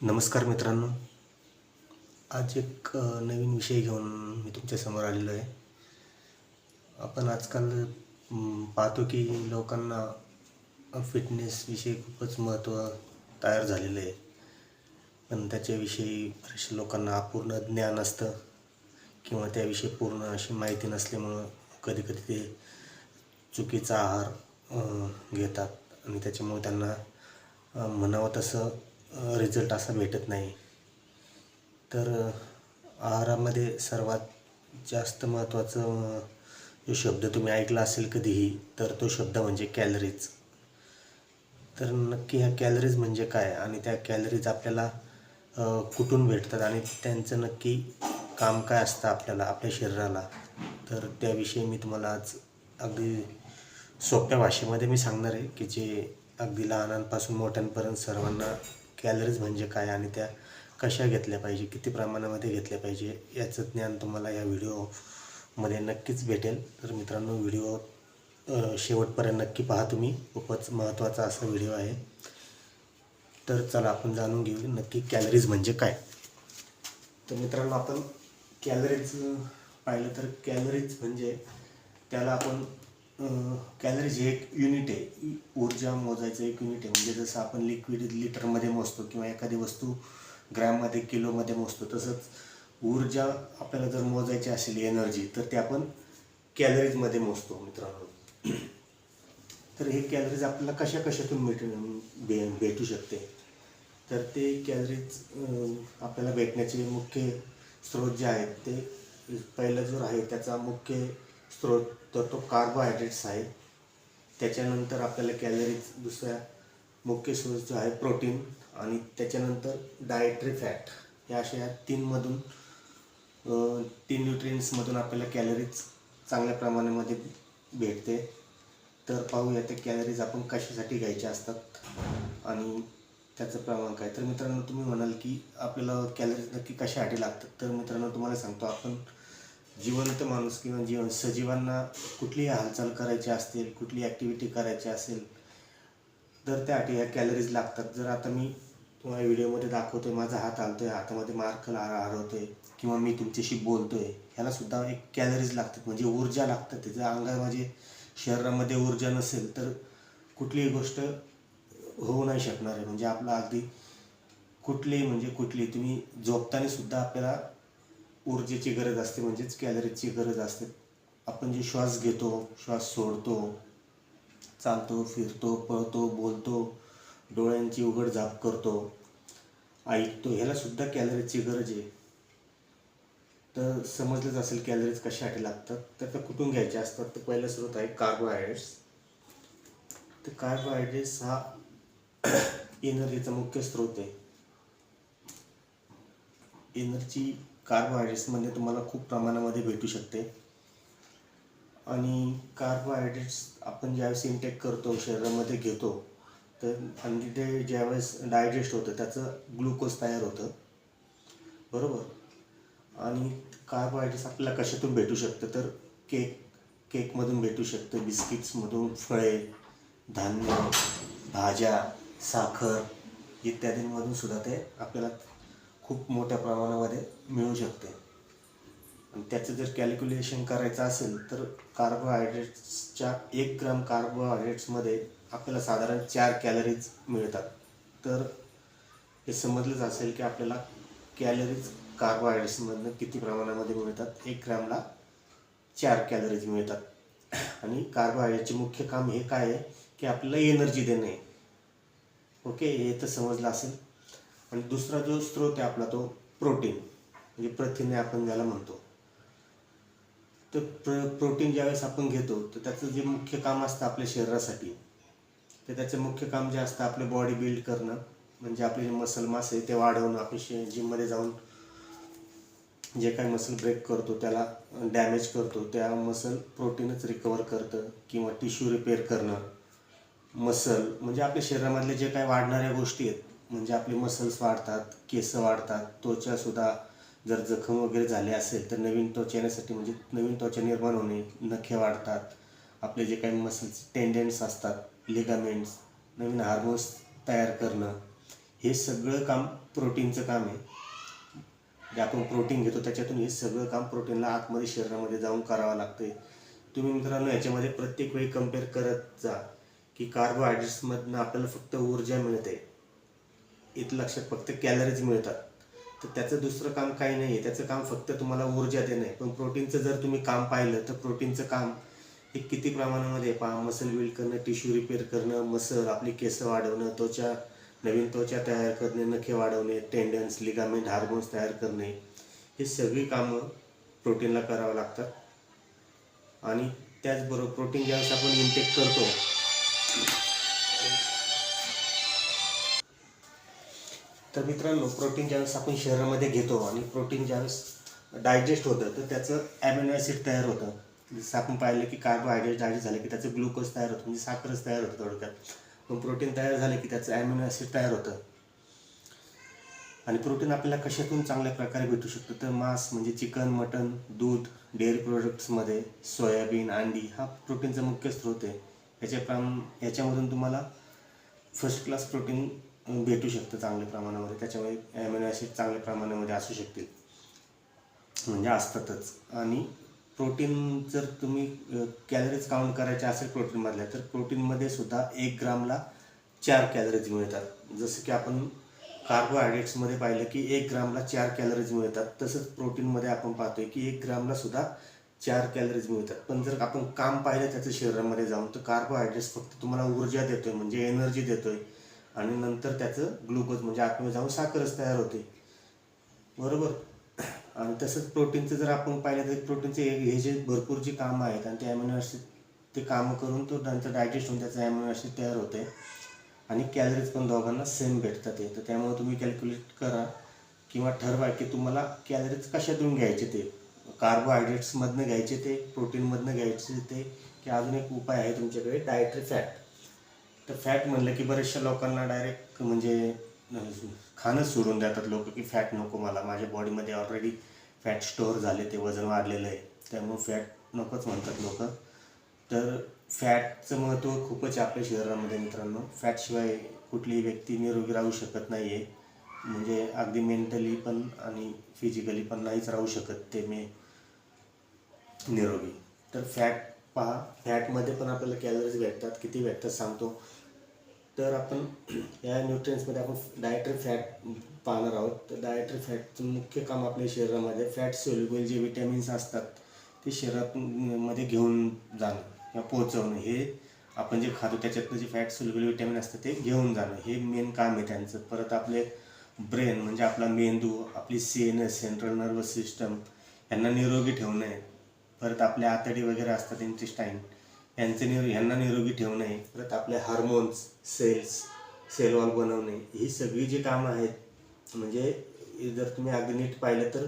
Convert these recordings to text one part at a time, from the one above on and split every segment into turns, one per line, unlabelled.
नमस्कार मित्रांनो. आज एक नवीन विषय घेऊन मी तुमच्यासमोर आलेलो आहे. आपण आजकाल पाहतो की लोकांना फिटनेसविषयी खूपच महत्त्व तयार झालेलं आहे. पण त्याच्याविषयी बऱ्याचशा लोकांना अपूर्ण ज्ञान असतं किंवा त्याविषयी पूर्ण अशी माहिती नसल्यामुळं कधीकधी ते चुकीचा आहार घेतात आणि त्याच्यामुळे त्यांना म्हणावं तसं रिझल्ट असा भेटत नाही. तर आहारामध्ये सर्वात जास्त महत्त्वाचं जो शब्द तुम्ही ऐकला असेल कधीही, तर तो शब्द म्हणजे कॅलरीज. तर नक्की ह्या कॅलरीज म्हणजे काय आणि त्या कॅलरीज आपल्याला कुठून भेटतात आणि त्यांचं नक्की काम काय असतं आपल्या शरीराला, तर त्याविषयी मी तुम्हाला आज अगदी सोप्या भाषेमध्ये मी सांगणार आहे की जे अगदी लहानांपासून मोठ्यांपर्यंत सर्वांना कॅलरीज म्हणजे काय आणि त्या कशा घेतल्या पाहिजे, किती प्रमाणामध्ये घेतल्या पाहिजे याचं ज्ञान तुम्हाला या व्हिडिओमध्ये नक्कीच भेटेल. तर मित्रांनो, व्हिडिओ शेवटपर्यंत नक्की पहा तुम्ही. खूपच महत्त्वाचा असा व्हिडिओ आहे. तर चला आपण जाणून घेऊ नक्की कॅलरीज म्हणजे काय. तर मित्रांनो, आपण कॅलरीज पाहिलं तर कॅलरीज म्हणजे त्याला आपण कॅलरीज हे एक युनिट आहे, ऊर्जा मोजायचं एक युनिट आहे. म्हणजे जसं आपण लिक्विड लिटरमध्ये मोजतो किंवा एखादी वस्तू ग्रॅममध्ये किलोमध्ये मोजतो, तसंच ऊर्जा आपल्याला जर मोजायची असेल एनर्जी, तर ते आपण कॅलरीजमध्ये मोजतो मित्रांनो. तर हे कॅलरीज आपल्याला कशा कशातून भेटू शकते. तर ते कॅलरीज आपल्याला भेटण्याचे मुख्य स्रोत जे आहेत ते पहिला जो आहे त्याचा मुख्य स्रोत तर तो कार्बोहायड्रेट्स आहे. त्याच्यानंतर आपल्याला कॅलरीज दुसऱ्या मुख्य स्रोत जो आहे प्रोटीन, आणि त्याच्यानंतर डायटरी फॅट. या अशा या तीन न्यूट्रियंट्समधून आपल्याला कॅलरीज चांगल्या प्रमाणामध्ये भेटते. तर पाहूया ते कॅलरीज आपण कशासाठी घ्यायचे असतात आणि त्याचं प्रमाण काय. तर मित्रांनो, तुम्ही म्हणाल की आपल्याला कॅलरीज नक्की कशासाठी लागतात. तर मित्रांनो, तुम्हाला सांगतो, आपण जिवंत माणूस किंवा सजीवांना कुठलीही हालचाल करायची असतील, कुठली ॲक्टिव्हिटी करायची असेल, तर त्यासाठी ह्या कॅलरीज लागतात. जर आता मी तुम्हाला व्हिडिओमध्ये दाखवतो आहे, माझा हात हलतो आहे, हातामध्ये मार्कर हरवतो आहे किंवा मी तुमच्याशी बोलतो आहे, ह्यालासुद्धा एक कॅलरीज लागतात, म्हणजे ऊर्जा लागतात. त्याच्या अंगामध्ये शरीरामध्ये ऊर्जा नसेल तर कुठलीही गोष्ट होऊ नाही शकणार आहे. म्हणजे आपला अगदी कुठलीही तुम्ही झोपताना सुद्धा आपल्याला ऊर्जेची गरज असते, म्हणजेच कॅलरीजची गरज असते. आपण जे श्वास घेतो, श्वास सोडतो, चालतो, फिरतो, पळतो, बोलतो, डोळ्यांची उघडझाप करतो, ऐकतो, ह्यालासुद्धा कॅलरीजची गरज आहे. तर समजलंच असेल कॅलरीज कशासाठी लागतात. तर त्या कुठून घ्यायच्या असतात. तर पहिला स्रोत आहे कार्बोहायड्रेट्स. तर कार्बोहायड्रेट्स हा एनर्जीचा मुख्य स्रोत आहे. एनर्जी कार्बोहायड्रेट्समध्ये तुम्हाला खूप प्रमाणामध्ये भेटू शकते. आणि कार्बोहायड्रेट्स आपण ज्यावेळेस इनटेक करतो, शरीरामध्ये घेतो, तर आणि ते ज्यावेळेस डायजेस्ट होतं त्याचं ग्लुकोज तयार होतं, बरोबर. आणि कार्बोहायड्रेट्स आपल्याला कशातून भेटू शकतं. तर केकमधून भेटू शकतं, बिस्किट्समधून, फळे, धान्य, भाज्या, साखर इत्यादींमधून सुद्धा ते आपल्याला खूप मोठ्या प्रमाणामध्ये मिळू शकते. आणि त्याचं जर कॅल्क्युलेशन करायचं असेल तर कार्बोहायड्रेट्सच्या 1 ग्राम कार्बोहायड्रेट्समध्ये आपल्याला साधारण 4 कॅलरीज मिळतात. तर हे समजलंच असेल की आपल्याला कॅलरीज कार्बोहायड्रेट्समधनं किती प्रमाणामध्ये मिळतात. 1 ग्रामला 4 कॅलरीज मिळतात. आणि कार्बोहायड्रेटचे मुख्य काम हे काय आहे की आपल्याला एनर्जी देणे. ओके, हे तर समजलं असेल. आणि दुसरा जो स्रोत आहे आपला तो प्रोटीन, म्हणजे प्रथिने आपण ज्याला म्हणतो. तर प्रोटीन ज्यावेळेस आपण घेतो तर त्याचं जे मुख्य काम असतं आपल्या शरीरासाठी, तर त्याचं मुख्य काम जे असतं आपलं बॉडी बिल्ड करणं, म्हणजे आपले जे मसल मास आहे ते वाढवणं. आपण जिममध्ये जाऊन जे काही मसल ब्रेक करतो, त्याला डॅमेज करतो, त्या मसल प्रोटीनच रिकवर करतं. किंवा टिश्यू रिपेअर करणं, मसल म्हणजे आपल्या शरीरामधले जे काही वाढणाऱ्या गोष्टी आहेत, म्हणजे आपले मसल्स वाढतात, केस वाढतात, त्वचासुद्धा जर जखम वगैरे झाले असेल तर नवीन त्वचा येण्यासाठी, म्हणजे नवीन त्वचा निर्माण होणे, नखे वाढतात, आपले जे काही मसल्स टेंडन्स असतात, लिगामेंट्स, नवीन हार्मोन्स तयार करणं, हे सगळं काम प्रोटीनचं काम आहे. जे आपण प्रोटीन घेतो त्याच्यातून हे सगळं काम प्रोटीनला आतमध्ये शरीरामध्ये जाऊन करावं लागतं. तुम्ही मित्रांनो याच्यामध्ये प्रत्येक वेळी कम्पेअर करत जा की कार्बोहायड्रेट्समधनं आपल्याला फक्त ऊर्जा मिळते, इथं लक्षात फक्त कॅलरीज मिळतात. तर त्याचं दुसरं काम काही नाही आहे, त्याचं काम फक्त तुम्हाला ऊर्जा देणं आहे. पण प्रोटीनचं जर तुम्ही काम पाहिलं तर प्रोटीनचं काम हे किती प्रमाणामध्ये पहा, मसल बिल्ड करणं, टिश्यू रिपेअर करणं, मसल आपली केस वाढवणं, नवीन त्वचा तयार करणे, नखे वाढवणे, टेंडन्स, लिगामेंट, हार्मोन्स तयार करणे, हे सगळी कामं प्रोटीनला करावं लागतात. आणि त्याचबरोबर प्रोटीन ज्यावेळेस आपण इनटेक करतो तर मित्रांनो, प्रोटीन ज्यावेळेस आपण शरीरामध्ये घेतो आणि प्रोटीन ज्यावेळेस डायजेस्ट होतं तर त्याचं ॲमिनो ॲसिड तयार होतं. जसं आपण पाहिलं की कार्बोहायड्रेट डायजेस्ट झालं की त्याचं ग्लुकोज तयार होतं, म्हणजे साखरच तयार होतं थोडक्यात. पण प्रोटीन तयार झालं की त्याचं ॲमिनो ॲसिड तयार होतं. आणि प्रोटीन आपल्याला कशातून चांगल्या प्रकारे भेटू शकतं तर मांस म्हणजे चिकन, मटन, दूध, डेअरी प्रोडक्ट्समध्ये सोयाबीन, अंडी हा प्रोटीनचा मुख्य स्रोत आहे. याच्यामधून तुम्हाला फर्स्ट क्लास प्रोटीन भेटू शकतं चांगल्या प्रमाणामध्ये. त्याच्यामुळे ॲमिनो ॲसिड चांगल्या प्रमाणामध्ये असू शकतील, म्हणजे असतातच. आणि प्रोटीन जर तुम्ही कॅलरीज काउंट करायच्या असेल प्रोटीनमधल्या तर प्रोटीनमध्ये सुद्धा 1 ग्रामला 4 कॅलरीज मिळतात. जसं की आपण कार्बोहायड्रेट्समध्ये पाहिलं की 1 ग्रामला 4 कॅलरीज मिळतात, तसंच प्रोटीनमध्ये आपण पाहतोय की 1 ग्रामला सुद्धा 4 कॅलरीज मिळतात. पण जर आपण काम पाहिलं त्याचं शरीरामध्ये जाऊन तर कार्बोहायड्रेट्स फक्त तुम्हाला ऊर्जा देतोय, म्हणजे एनर्जी देतोय, आणि नंतर त्याचं ग्लुकोज म्हणजे आतमध्ये जाऊन साखरच तयार होते, बरोबर. आणि तसंच प्रोटीनचं जर आपण पाहिलं तर प्रोटीनचे हे जे भरपूर जी कामं आहेत आणि ते ॲमिनो ॲसिड ते कामं करून तो नंतर डायजेस्ट होऊन त्याचं ॲमिनो ॲसिड तयार होते. आणि कॅलरीज पण दोघांना सेम भेटतात. तर त्यामुळे तुम्ही कॅल्क्युलेट करा किंवा ठरवा की तुम्हाला कॅलरीज कशातून घ्यायचे, ते कार्बोहायड्रेट्समधनं घ्यायचे, ते प्रोटीनमधनं घ्यायचे, ते की अजून एक उपाय आहे तुमच्याकडे डायटरी फॅट. तर फॅट म्हणलं की बऱ्याचशा लोकांना डायरेक्ट म्हणजे खाणंच सोडून देतात लोक की फॅट नको मला, माझ्या बॉडीमध्ये ऑलरेडी फॅट स्टोअर झाले, ते वजन वाढलेलं आहे, त्यामुळे फॅट नकोच म्हणतात लोक. तर फॅटचं महत्त्व खूपच आहे आपल्या शरीरामध्ये मित्रांनो. फॅटशिवाय कुठलीही व्यक्ती निरोगी राहू शकत नाही आहे, म्हणजे अगदी मेंटली पण आणि फिजिकली पण नाहीच राहू शकत ते निरोगी. तर फॅट पहा, फॅटमध्ये पण आपल्याला कॅलरीज भेटतात. किती भेटतात सांगतो. तर आपण या न्यूट्रियन्समध्ये आपण डायटरी फॅट पाहणार आहोत. तर डायटरी फॅटचं मुख्य काम आपल्या शरीरामध्ये फॅट सोल्युबल जे विटॅमिन्स असतात ते शरीरामध्ये घेऊन जाणं किंवा पोहोचवणं, हे आपण जे खातो त्याच्यातनं जे फॅट सोल्युबल विटॅमिन असतं ते घेऊन जाणं, हे मेन काम आहे त्यांचं. परत आपले ब्रेन म्हणजे आपला मेंदू, आपली CNS सेंट्रल नर्वस सिस्टम यांना निरोगी ठेवणं आहे. परत आपले आतडी वगैरे असतात इंटेस्टाईन ह्यांना निरोगी ठेवणं आहे. परत आपले हार्मोन्स, सेल वॉल बनवणे, ही सगळी जी कामं आहेत, म्हणजे जर तुम्ही अगदी नीट पाहिलं तर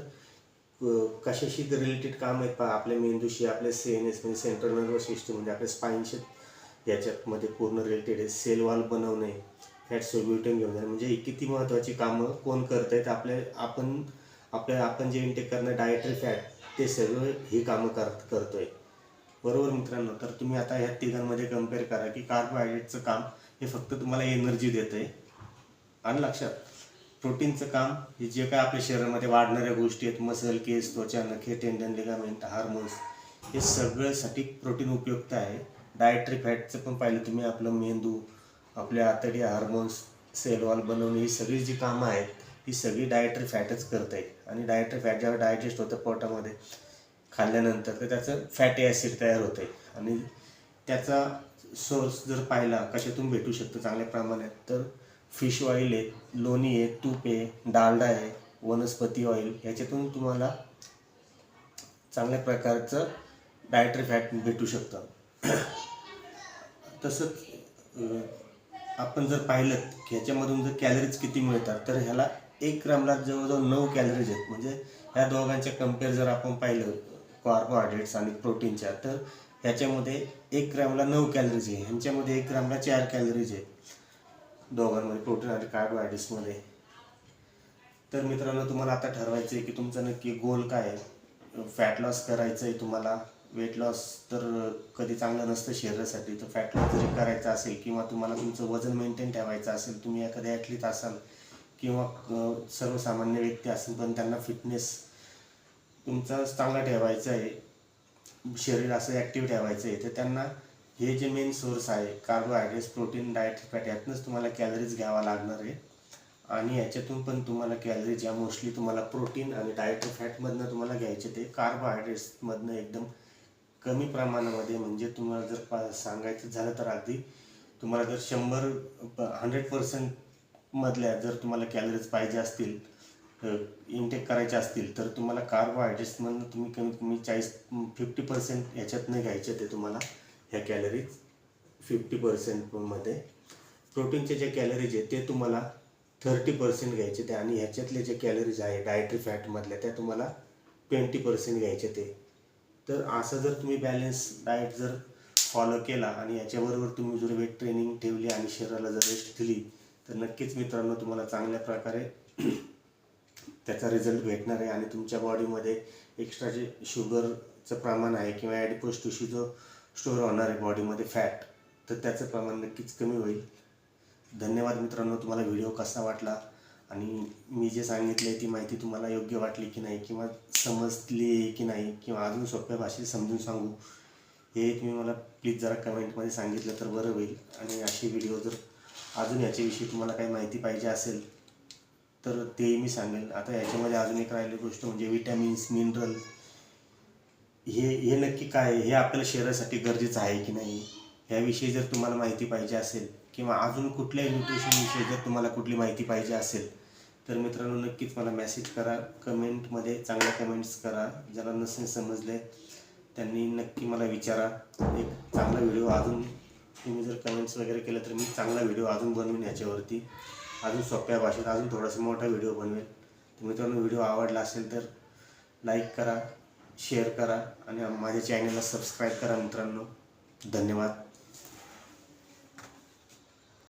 कशाशी रिलेटेड काम आहेत पहा, आपल्या मेंदूशी, आपल्या CNS म्हणजे सेंट्रल नर्वस सिस्टम म्हणजे आपल्या स्पाईनशी याच्यामध्ये पूर्ण रिलेटेड आहे. सेल वॉल बनवणे, फॅट सोल्युबल घेऊन जाणे, म्हणजे किती महत्त्वाची कामं कोण करत आहेत, आपण जे इंटेक करणं डायटरी फॅट ते सगळं ही कामं करतोय, बरोबर मित्रांनो. तर तुम्ही आता ह्या तिघांमध्ये कम्पेअर करा की कार्बोहायड्रेटचं काम हे फक्त तुम्हाला एनर्जी देतं आहे, आणि लक्षात प्रोटीनचं काम हे जे काय आपल्या शरीरामध्ये वाढणाऱ्या गोष्टी आहेत, मसल, केस, त्वचा, नखे, टेंडन, लिगामेंट, हार्मोन्स, हे सगळ्यासाठी प्रोटीन उपयुक्त आहे. डायटरी फॅटचं पण पाहिलं तुम्ही, आपलं मेंदू, आपल्या आतडी, हार्मोन्स, सेल वॉल बनवणे, ही सगळी जी कामं आहेत ही सगळी डायटरी फॅटच करत आहे. आणि डायटरी फॅट जेव्हा डायजेस्ट होतं पोटामध्ये खाल्ल्यानंतर तर त्याचं फॅटी ॲसिड तयार होतं आहे. आणि त्याचा सोर्स जर पाहिला कशातून भेटू शकतं चांगल्या प्रमाणात, तर फिश ऑइल आहे, लोणी आहे, तूप आहे, डालडा आहे, वनस्पती ऑइल, ह्याच्यातून तुम्हाला चांगल्या प्रकारचं डायटरी फॅट भेटू शकतं. तसंच आपण जर पाहिलं की ह्याच्यामधून जर कॅलरीज किती मिळतात तर ह्याला 1 ग्रामला जवळजवळ 9 कॅलरीज आहेत. म्हणजे ह्या दोघांच्या कम्पेअर जर आपण पाहिलं कार्बोहायड्रेट्स आणि प्रोटीनच्या, तर ह्याच्यामध्ये 1 ग्रामला 9 कॅलरीज आहे, ह्यांच्यामध्ये 1 ग्रामला 4 कॅलरीज आहे, दोघांमध्ये प्रोटीन आणि कार्बोहायड्रेट्समध्ये. तर मित्रांनो, तुम्हाला आता ठरवायचं आहे की तुमचं नक्की गोल काय आहे. फॅट लॉस करायचं आहे तुम्हाला, वेट लॉस तर कधी चांगलं नसतं शरीरासाठी, तर फॅट लॉस जरी करायचं असेल किंवा तुम्हाला तुमचं वजन मेंटेन ठेवायचं असेल, तुम्ही एखाद्या ॲथलीट असाल किंवा सर्वसामान्य व्यक्ती असेल पण त्यांना फिटनेस तुमचा चांगला ठेवायचा आहे, शरीर असं ॲक्टिव्ह ठेवायचं आहे, तर त्यांना हे जे मेन सोर्स आहे कार्बोहायड्रेट्स, प्रोटीन, डायट्री फॅट यातनंच तुम्हाला कॅलरीज घ्यावा लागणार आहे. आणि याच्यातून पण तुम्हाला कॅलरीज या मोस्टली तुम्हाला प्रोटीन आणि डायट्री फॅटमधनं तुम्हाला घ्यायचे ते कार्बोहायड्रेट्समधनं एकदम कमी प्रमाणामध्ये. म्हणजे तुम्हाला जर सांगायचं झालं तर अगदी तुम्हाला जर 100% मधल्या जर तुम्हाला कॅलरीज पाहिजे असतील, इनटेक करायचे असतील, तर तुम्हाला कार्बोहायड्रेट्समधनं तुम्ही कमीत कमी 50% याच्यातनं घ्यायचे ते तुम्हाला ह्या कॅलरीज 50%मध्ये. प्रोटीनचे जे कॅलरीज आहे ते तुम्हाला 30% घ्यायचे ते, आणि ह्याच्यातले जे कॅलरीज आहे डायट्री फॅटमधल्या त्या तुम्हाला 20% घ्यायचे ते. तर असं जर तुम्ही बॅलन्स डाएट जर फॉलो केला आणि याच्याबरोबर तुम्ही जर वेट ट्रेनिंग ठेवली आणि शरीराला जर रेस्ट दिली, तर नक्कीच मित्रांनो तुम्हाला चांगल्या प्रकारे त्याचा रिझल्ट भेटणार आहे. आणि तुमच्या बॉडीमध्ये एक्स्ट्रा जे शुगरचं प्रमाण आहे किंवा ॲडिपोज टिश्यू जो स्टोअर होणार आहे बॉडीमध्ये फॅट, तर त्याचं प्रमाण नक्कीच कमी होईल. धन्यवाद मित्रांनो. तुम्हाला व्हिडिओ कसा वाटला आणि मी जे सांगितले ती माहिती तुम्हाला योग्य वाटली की नाही, किंवा समजली की नाही, किंवा अजून सोप्या भाषेत समजून सांगू, हे तुम्ही मला प्लीज जरा कमेंटमध्ये सांगितलं तर बरं होईल. आणि अशी व्हिडिओ जर अजून याच्याविषयी तुम्हाला काही माहिती पाहिजे असेल तर तेही मी सांगेल. आता याच्यामध्ये अजून एक राहिली गोष्ट म्हणजे विटॅमिन्स, मिनरल हे नक्की काय आहे, हे आपल्याला शरीरासाठी गरजेचं आहे की नाही, ह्याविषयी जर तुम्हाला माहिती पाहिजे असेल, किंवा अजून कुठल्याही न्यूट्रिशनविषयी जर तुम्हाला कुठली माहिती पाहिजे असेल, तर मित्रांनो नक्कीच मला मेसेज करा, कमेंटमध्ये चांगल्या कमेंट्स करा. ज्याला नसेल समजले त्यांनी नक्की मला विचारा. एक चांगला व्हिडिओ अजून तुम्ही जर कमेंट्स वगैरे केलं तर मी चांगला व्हिडिओ अजून बनवेन याच्यावरती, अजून सोप्या भाषेत अजून थोडासा मोठा व्हिडिओ बनवेल. तर मित्रांनो व्हिडिओ आवडला असेल तर लाईक करा, शेअर करा आणि माझ्या चॅनलला सबस्क्राईब करा मित्रांनो. धन्यवाद.